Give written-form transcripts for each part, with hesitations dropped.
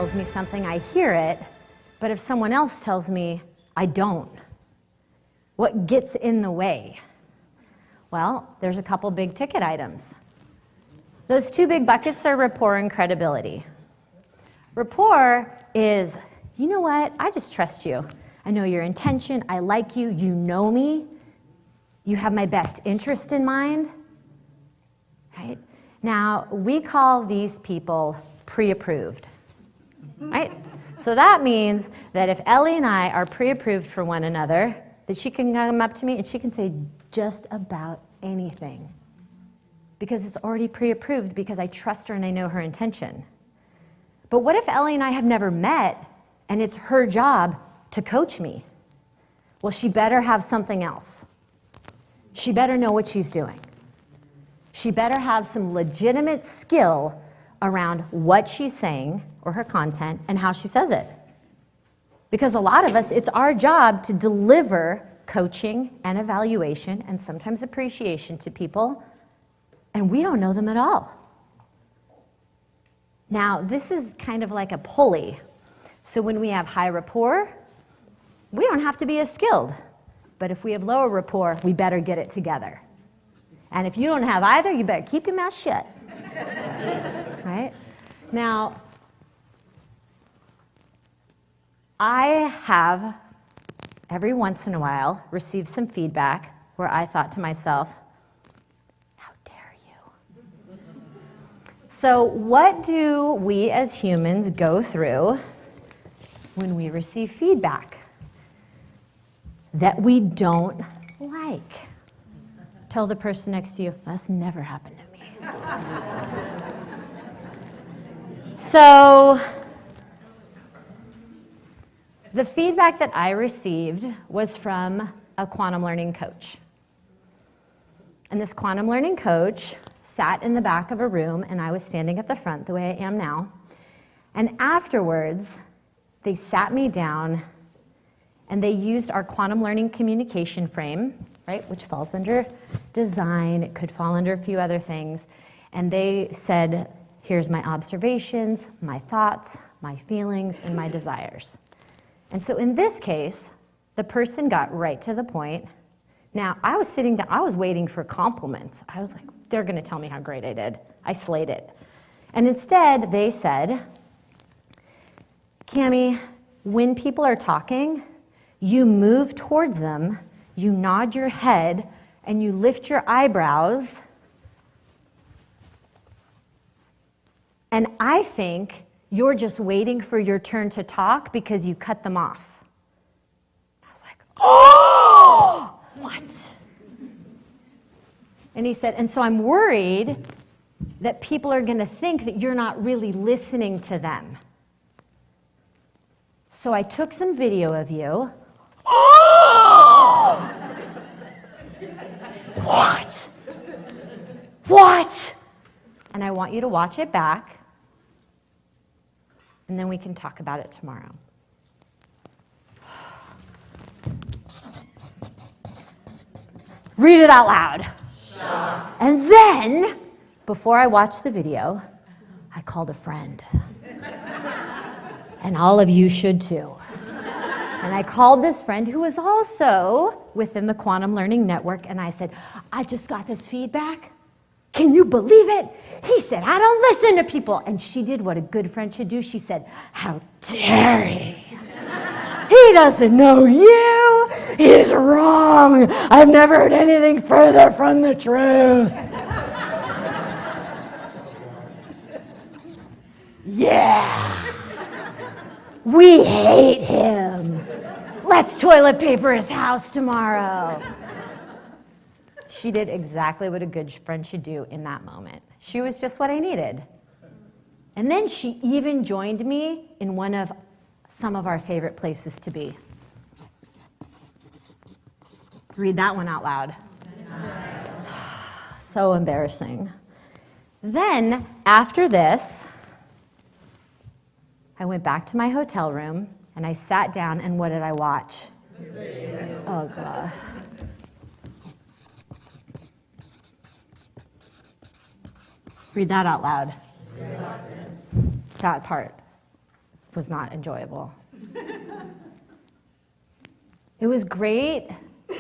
tells me something, I hear it, but if someone else tells me, I don't. What gets in the way? Well, there's a couple big ticket items. Those two big buckets are rapport and credibility. Rapport is, you know what, I just trust you. I know your intention, I like you, you know me, you have my best interest in mind, right? Now, we call these people pre-approved, right? So that means that if Ellie and I are pre-approved for one another, that she can come up to me and she can say just about anything because it's already pre-approved because I trust her and I know her intention. But what if Ellie and I have never met and it's her job to coach me? Well, she better have something else. She better know what she's doing. She better have some legitimate skill around what she's saying or her content and how she says it. Because a lot of us, it's our job to deliver coaching and evaluation and sometimes appreciation to people, and we don't know them at all. Now, this is kind of like a pulley. So when we have high rapport, we don't have to be as skilled. But if we have lower rapport, we better get it together. And if you don't have either, you better keep your mouth shut. Right? Now, I have, every once in a while, received some feedback where I thought to myself, how dare you? So what do we as humans go through when we receive feedback that we don't like? Tell the person next to you, that's never happened to me. So, the feedback that I received was from a quantum learning coach. And this quantum learning coach sat in the back of a room, and I was standing at the front the way I am now. And afterwards, they sat me down, and they used our quantum learning communication frame, right, which falls under design. It could fall under a few other things. And they said, here's my observations, my thoughts, my feelings, and my desires. And so in this case, the person got right to the point. Now, I was sitting down, I was waiting for compliments. I was like, they're gonna tell me how great I did. I slayed it. And instead, they said, Cami, when people are talking, you move towards them, you nod your head, and you lift your eyebrows. And I think you're just waiting for your turn to talk because you cut them off. I was like, oh, what? And he said, and so I'm worried that people are going to think that you're not really listening to them. So I took some video of you. Oh! What? What? And I want you to watch it back, and then we can talk about it tomorrow. Read it out loud. Sure. And then, before I watched the video, I called a friend. And all of you should too. And I called this friend who was also within the Quantum Learning Network, and I said, I just got this feedback. Can you believe it? He said, I don't listen to people. And she did what a good friend should do. She said, how dare he? He doesn't know you. He's wrong. I've never heard anything further from the truth. Yeah. We hate him. Let's toilet paper his house tomorrow. She did exactly what a good friend should do in that moment. She was just what I needed. And then she even joined me in one of some of our favorite places to be. Read that one out loud. So embarrassing. Then, after this, I went back to my hotel room, and I sat down, and what did I watch? Oh, God. Read that out loud. That part. was not enjoyable. It was great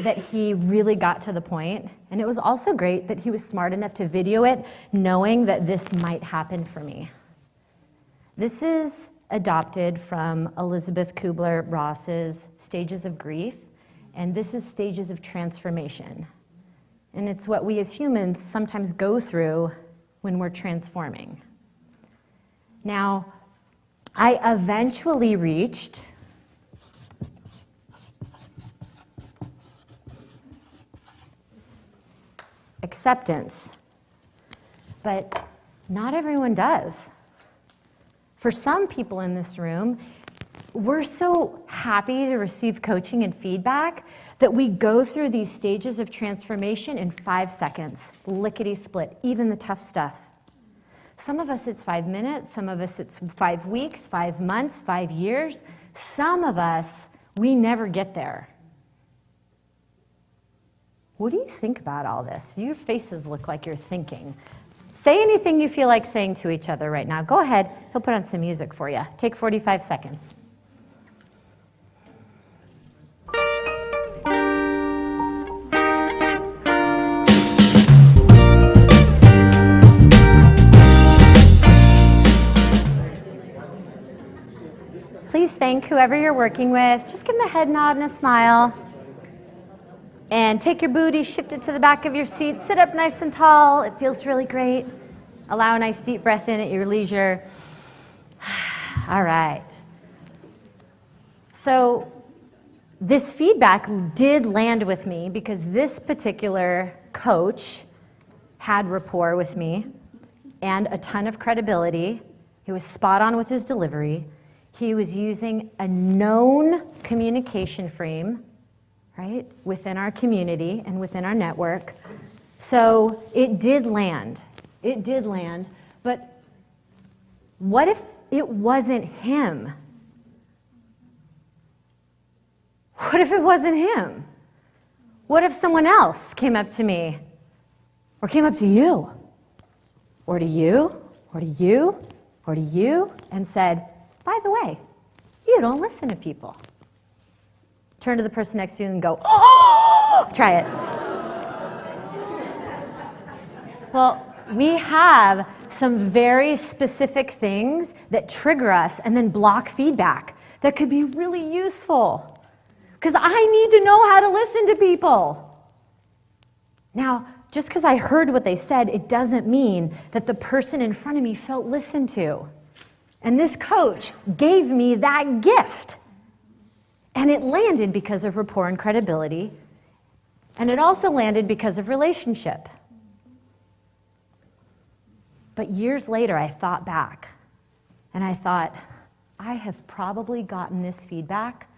that he really got to the point, and it was also great that he was smart enough to video it, knowing that this might happen for me. This is adopted from Elizabeth Kubler-Ross's Stages of Grief, and this is Stages of Transformation. And it's what we as humans sometimes go through when we're transforming. Now, I eventually reached acceptance, but not everyone does. For some people in this room, we're so happy to receive coaching and feedback that we go through these stages of transformation in 5 seconds, lickety-split, even the tough stuff. Some of us it's 5 minutes, some of us it's 5 weeks, 5 months, 5 years. Some of us, we never get there. What do you think about all this? Your faces look like you're thinking. Say anything you feel like saying to each other right now. Go ahead, he'll put on some music for you. Take 45 seconds. Please thank whoever you're working with. Just give them a head nod and a smile. And take your booty, shift it to the back of your seat. Sit up nice and tall. It feels really great. Allow a nice deep breath in at your leisure. All right. So this feedback did land with me because this particular coach had rapport with me and a ton of credibility. He was spot on with his delivery. He was using a known communication frame, right, within our community and within our network. So it did land. It did land. But what if it wasn't him? What if it wasn't him? What if someone else came up to me, or came up to you, or to you, or to you, or to you, and said, by the way, you don't listen to people. Turn to the person next to you and go, oh! Try it. Well, we have some very specific things that trigger us and then block feedback that could be really useful. Because I need to know how to listen to people. Now, just because I heard what they said, it doesn't mean that the person in front of me felt listened to. And this coach gave me that gift. And it landed because of rapport and credibility. And it also landed because of relationship. But years later, I thought back. And I thought, I have probably gotten this feedback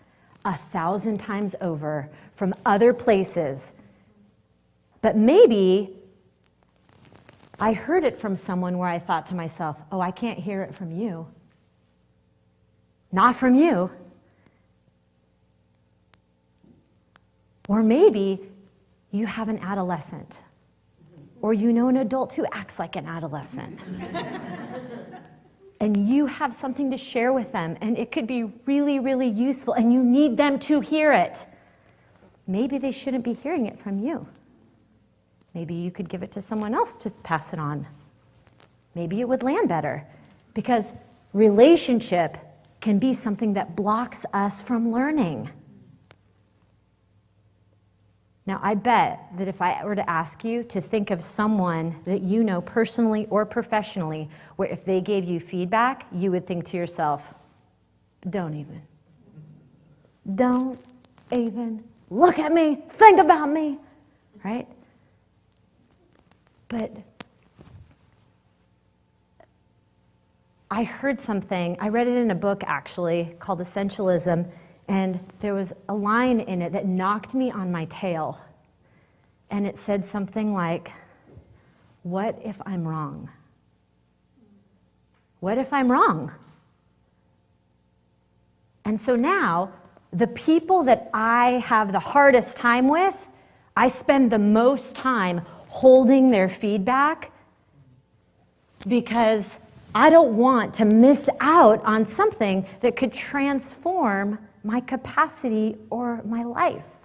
1,000 times over from other places. But maybe I heard it from someone where I thought to myself, oh, I can't hear it from you. Not from you. Or maybe you have an adolescent, or you know an adult who acts like an adolescent. And you have something to share with them, and it could be really, really useful, and you need them to hear it. Maybe they shouldn't be hearing it from you. Maybe you could give it to someone else to pass it on. Maybe it would land better, because relationship can be something that blocks us from learning. Now, I bet that if I were to ask you to think of someone that you know personally or professionally, where if they gave you feedback, you would think to yourself, don't even look at me, think about me, right? But I heard something, I read it in a book actually, called Essentialism, and there was a line in it that knocked me on my tail. And it said something like, what if I'm wrong? What if I'm wrong? And so now, the people that I have the hardest time with, I spend the most time holding their feedback because I don't want to miss out on something that could transform my capacity or my life.